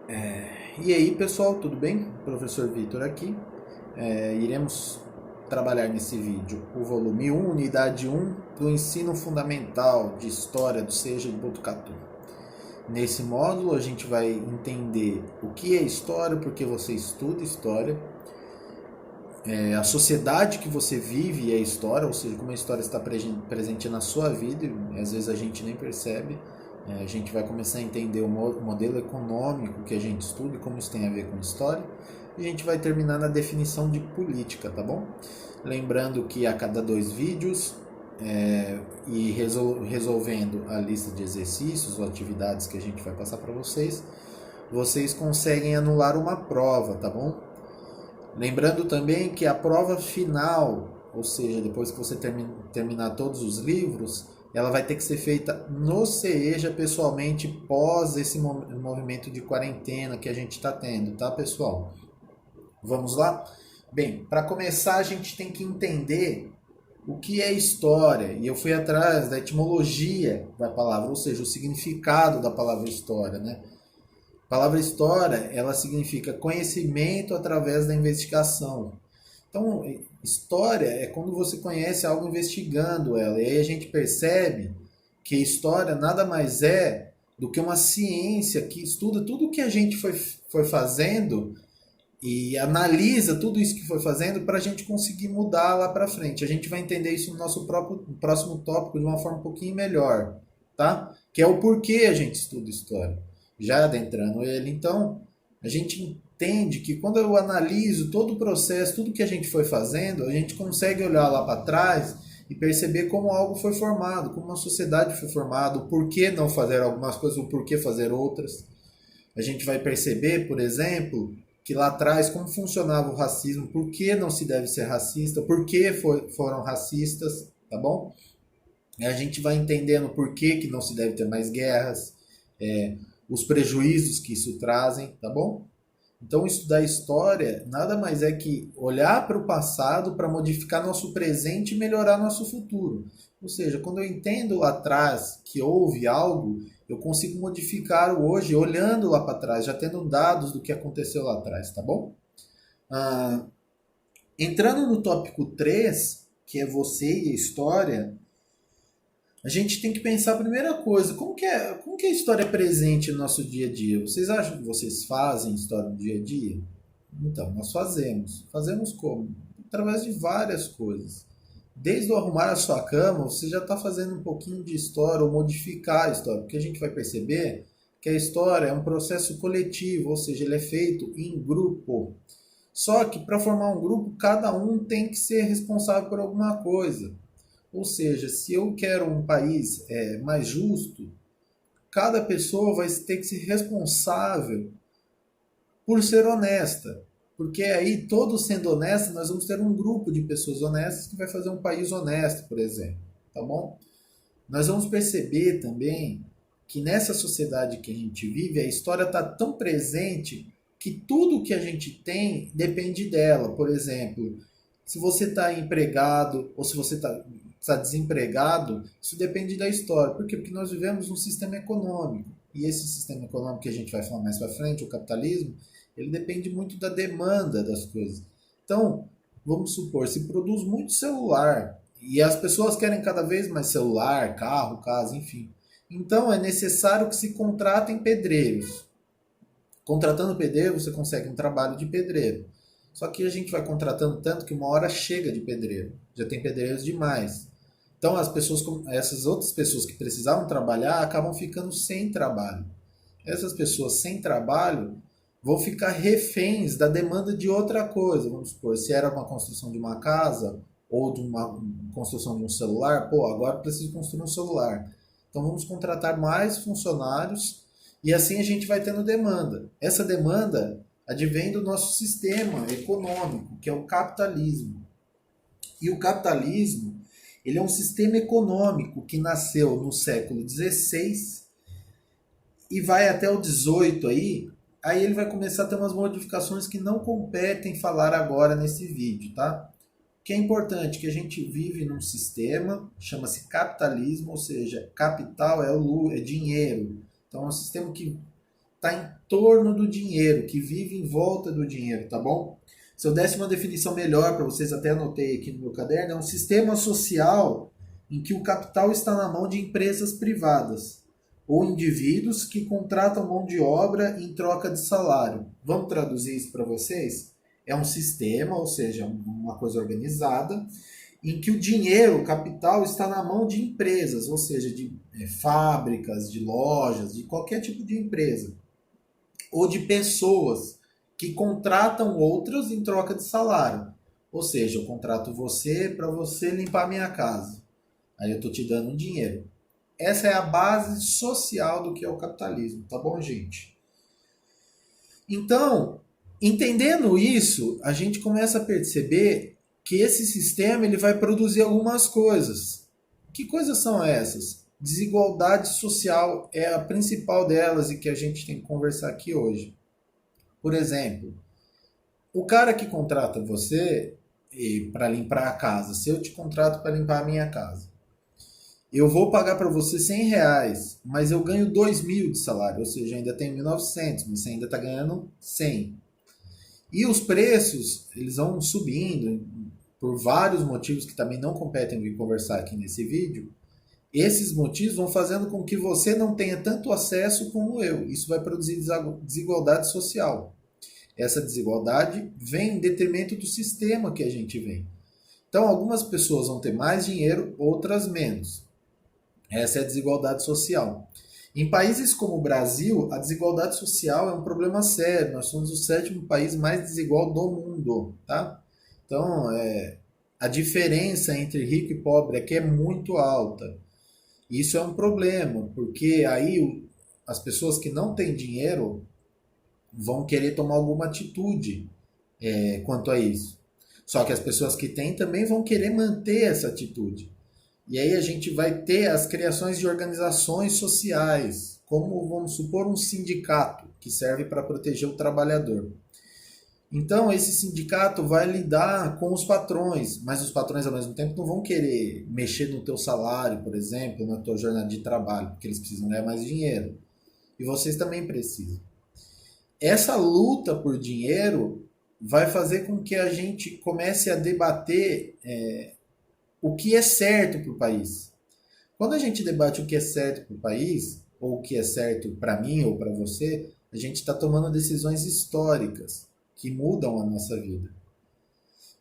E aí pessoal, tudo bem? Professor Vitor aqui. Iremos trabalhar nesse vídeo o volume 1, unidade 1 do ensino fundamental de História do SEJA de Botucatu. Nesse módulo a gente vai entender o que é história, porque você estuda história, a sociedade que você vive é história, ou seja, como a história está presente na sua vida e às vezes a gente nem percebe. A gente vai começar a entender o modelo econômico que a gente estuda e como isso tem a ver com história. E a gente vai terminar na definição de política, tá bom? Lembrando que a cada 2 vídeos e resolvendo a lista de exercícios ou atividades que a gente vai passar para vocês, vocês conseguem anular uma prova, tá bom? Lembrando também que a prova final, ou seja, depois que você terminar todos os livros, ela vai ter que ser feita no CEJA pessoalmente pós esse movimento de quarentena que a gente está tendo, tá, pessoal? Vamos lá? Bem, para começar a gente tem que entender o que é história, e eu fui atrás da etimologia da palavra, ou seja, o significado da palavra história, né? A palavra história, ela significa conhecimento através da investigação. Então, história é quando você conhece algo investigando ela. E aí a gente percebe que história nada mais é do que uma ciência que estuda tudo o que a gente foi fazendo e analisa tudo isso que foi fazendo para a gente conseguir mudar lá para frente. A gente vai entender isso no nosso próximo tópico de uma forma um pouquinho melhor, tá? Que é o porquê a gente estuda história. Já adentrando ele, então, a gente entende que quando eu analiso todo o processo, tudo que a gente foi fazendo, a gente consegue olhar lá para trás e perceber como algo foi formado, como uma sociedade foi formada, o porquê não fazer algumas coisas, o porquê fazer outras. A gente vai perceber, por exemplo, que lá atrás como funcionava o racismo, por que não se deve ser racista, por que foram racistas, tá bom? E a gente vai entendendo por que não se deve ter mais guerras, os prejuízos que isso trazem, tá bom? Então, estudar história nada mais é que olhar para o passado para modificar nosso presente e melhorar nosso futuro. Ou seja, quando eu entendo lá atrás que houve algo, eu consigo modificar o hoje olhando lá para trás, já tendo dados do que aconteceu lá atrás, tá bom? Ah, entrando no tópico 3, que é você e a história, a gente tem que pensar a primeira coisa, como que a história é presente no nosso dia a dia? Vocês acham que vocês fazem história no dia a dia? Então, nós fazemos. Fazemos como? Através de várias coisas. Desde o arrumar a sua cama, você já está fazendo um pouquinho de história ou modificar a história, porque a gente vai perceber que a história é um processo coletivo, ou seja, ele é feito em grupo. Só que para formar um grupo, cada um tem que ser responsável por alguma coisa. Ou seja, se eu quero um país mais justo, cada pessoa vai ter que ser responsável por ser honesta. Porque aí, todos sendo honestos, nós vamos ter um grupo de pessoas honestas que vai fazer um país honesto, por exemplo. Tá bom? Nós vamos perceber também que nessa sociedade que a gente vive, a história está tão presente que tudo que a gente tem depende dela. Por exemplo, se você está empregado ou se você está desempregado, isso depende da história. Por quê? Porque nós vivemos num sistema econômico. E esse sistema econômico que a gente vai falar mais para frente, o capitalismo, ele depende muito da demanda das coisas. Então, vamos supor, se produz muito celular e as pessoas querem cada vez mais celular, carro, casa, enfim. Então, é necessário que se contratem pedreiros. Contratando pedreiro, você consegue um trabalho de pedreiro. Só que a gente vai contratando tanto que uma hora chega de pedreiro. Já tem pedreiros demais. Então as pessoas, essas outras pessoas que precisavam trabalhar acabam ficando sem trabalho. Essas pessoas sem trabalho vão ficar reféns da demanda de outra coisa. Vamos supor, se era uma construção de uma casa ou de uma construção de um celular, pô, agora preciso construir um celular. Então vamos contratar mais funcionários e assim a gente vai tendo demanda. Essa demanda advém do nosso sistema econômico, que é o capitalismo. E o capitalismo, ele é um sistema econômico que nasceu no século XVI e vai até o XVIII aí ele vai começar a ter umas modificações que não competem falar agora nesse vídeo, tá? O que é importante, que a gente vive num sistema, chama-se capitalismo, ou seja, capital é dinheiro. Então é um sistema que está em torno do dinheiro, que vive em volta do dinheiro, tá bom? Se eu desse uma definição melhor para vocês, até anotei aqui no meu caderno, é um sistema social em que o capital está na mão de empresas privadas ou indivíduos que contratam mão de obra em troca de salário. Vamos traduzir isso para vocês? É um sistema, ou seja, uma coisa organizada, em que o dinheiro, o capital, está na mão de empresas, ou seja, de fábricas, de lojas, de qualquer tipo de empresa, ou de pessoas que contratam outras em troca de salário. Ou seja, eu contrato você para você limpar minha casa. Aí eu estou te dando um dinheiro. Essa é a base social do que é o capitalismo, tá bom, gente? Então, entendendo isso, a gente começa a perceber que esse sistema ele vai produzir algumas coisas. Que coisas são essas? Desigualdade social é a principal delas e que a gente tem que conversar aqui hoje. Por exemplo, o cara que contrata você para limpar a casa, se eu te contrato para limpar a minha casa, eu vou pagar para você R$ 100, mas eu ganho 2.000 de salário, ou seja, ainda tenho 1.900, mas você ainda está ganhando 100. E os preços, eles vão subindo por vários motivos que também não competem vir conversar aqui nesse vídeo. Esses motivos vão fazendo com que você não tenha tanto acesso como eu. Isso vai produzir desigualdade social. Essa desigualdade vem em detrimento do sistema que a gente vem. Então, algumas pessoas vão ter mais dinheiro, outras menos. Essa é a desigualdade social. Em países como o Brasil, a desigualdade social é um problema sério. Nós somos o 7º país mais desigual do mundo, tá? Então, a diferença entre rico e pobre aqui é muito alta. Isso é um problema, porque aí as pessoas que não têm dinheiro vão querer tomar alguma atitude quanto a isso. Só que as pessoas que têm também vão querer manter essa atitude. E aí a gente vai ter as criações de organizações sociais, como, vamos supor, um sindicato, que serve para proteger o trabalhador. Então, esse sindicato vai lidar com os patrões, mas os patrões, ao mesmo tempo, não vão querer mexer no teu salário, por exemplo, na tua jornada de trabalho, porque eles precisam ganhar mais dinheiro. E vocês também precisam. Essa luta por dinheiro vai fazer com que a gente comece a debater o que é certo para o país. Quando a gente debate o que é certo para o país, ou o que é certo para mim ou para você, a gente está tomando decisões históricas que mudam a nossa vida.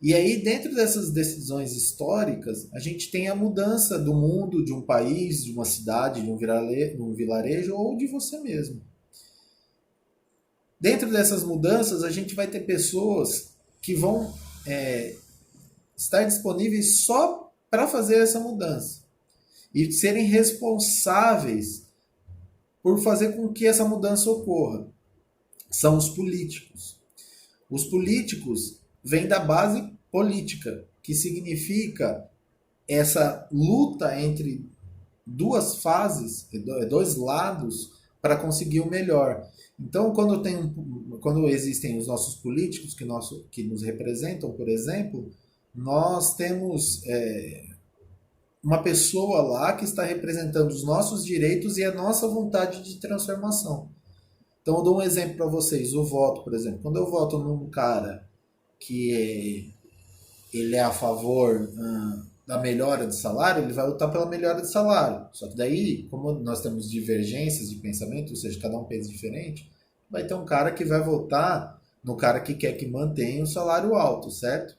E aí, dentro dessas decisões históricas, a gente tem a mudança do mundo, de um país, de uma cidade, de um vilarejo ou de você mesmo. Dentro dessas mudanças, a gente vai ter pessoas que vão estar disponíveis só para fazer essa mudança e serem responsáveis por fazer com que essa mudança ocorra. São os políticos. Os políticos vêm da base política, que significa essa luta entre duas fases, dois lados, para conseguir o melhor. Então, quando existem os nossos políticos que nos representam, por exemplo, nós temos uma pessoa lá que está representando os nossos direitos e a nossa vontade de transformação. Então, eu dou um exemplo para vocês. O voto, por exemplo. Quando eu voto num cara que ele é a favor da melhora de salário, ele vai lutar pela melhora de salário. Só que daí, como nós temos divergências de pensamento, ou seja, cada um pensa diferente, vai ter um cara que vai votar no cara que quer que mantenha o salário alto, certo?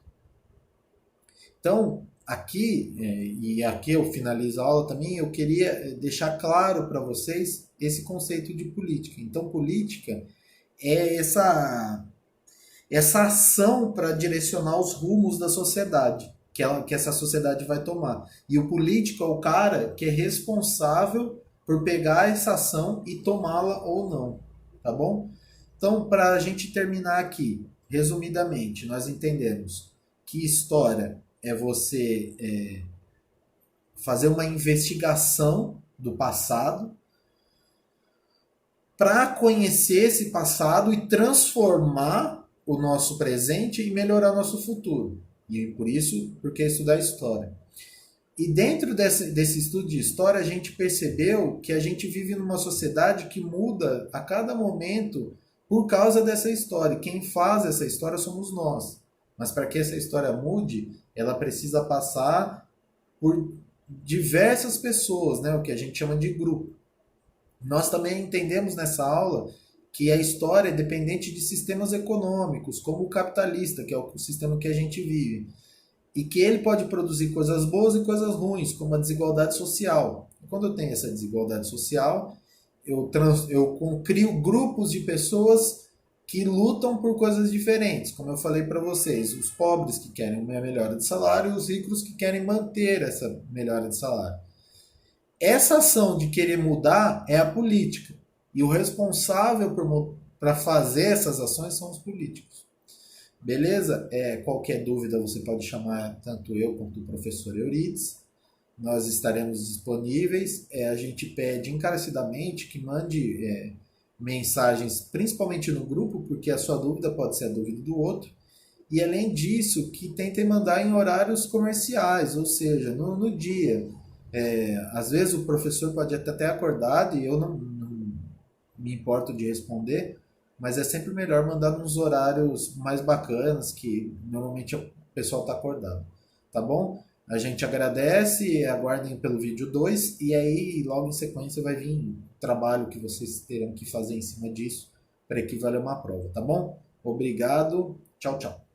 Então, aqui, e aqui eu finalizo a aula também, eu queria deixar claro para vocês esse conceito de política. Então, política é essa ação para direcionar os rumos da sociedade, que essa sociedade vai tomar. E o político é o cara que é responsável por pegar essa ação e tomá-la ou não, tá bom? Então, para a gente terminar aqui, resumidamente, nós entendemos que história é você fazer uma investigação do passado para conhecer esse passado e transformar o nosso presente e melhorar nosso futuro. E por isso, porque estudar história. E dentro desse estudo de história, a gente percebeu que a gente vive numa sociedade que muda a cada momento por causa dessa história. Quem faz essa história somos nós. Mas para que essa história mude, ela precisa passar por diversas pessoas, né? O que a gente chama de grupo. Nós também entendemos nessa aula que a história é dependente de sistemas econômicos, como o capitalista, que é o sistema que a gente vive. E que ele pode produzir coisas boas e coisas ruins, como a desigualdade social. Quando eu tenho essa desigualdade social, eu crio grupos de pessoas que lutam por coisas diferentes. Como eu falei para vocês, os pobres que querem uma melhora de salário e os ricos que querem manter essa melhora de salário. Essa ação de querer mudar é a política. E o responsável para fazer essas ações são os políticos. Beleza? Qualquer dúvida você pode chamar tanto eu quanto o professor Eurides. Nós estaremos disponíveis. A gente pede encarecidamente que mande mensagens, principalmente no grupo, porque a sua dúvida pode ser a dúvida do outro. E além disso, que tentem mandar em horários comerciais, ou seja, no dia. Às vezes o professor pode estar até acordado e eu não me importo de responder, mas é sempre melhor mandar nos horários mais bacanas, que normalmente o pessoal está acordado. Tá bom? A gente agradece, aguardem pelo vídeo 2 e aí logo em sequência vai vir o trabalho que vocês terão que fazer em cima disso para equivaler a uma prova, tá bom? Obrigado, tchau, tchau.